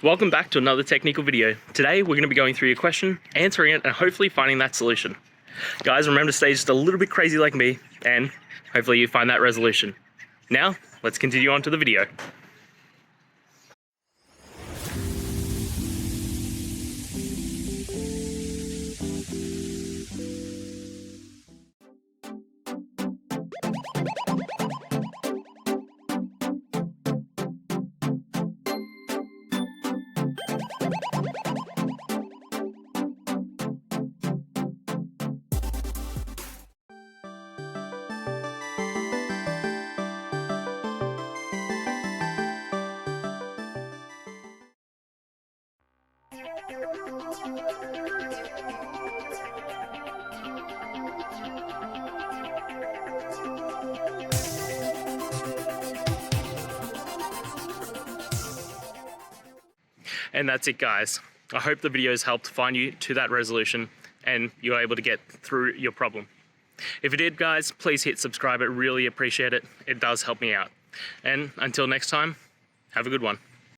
Welcome back to another technical video. Today we're going to be going through your question, answering it, and hopefully finding that solution. Guys, remember to stay just a little bit crazy like me, and hopefully you find that resolution. Now, let's continue on to the video. And that's it, guys. I hope the video has helped find you to that resolution and you're able to get through your problem. If it did, guys, please hit subscribe. I really appreciate it. It does help me out. And until next time, have a good one.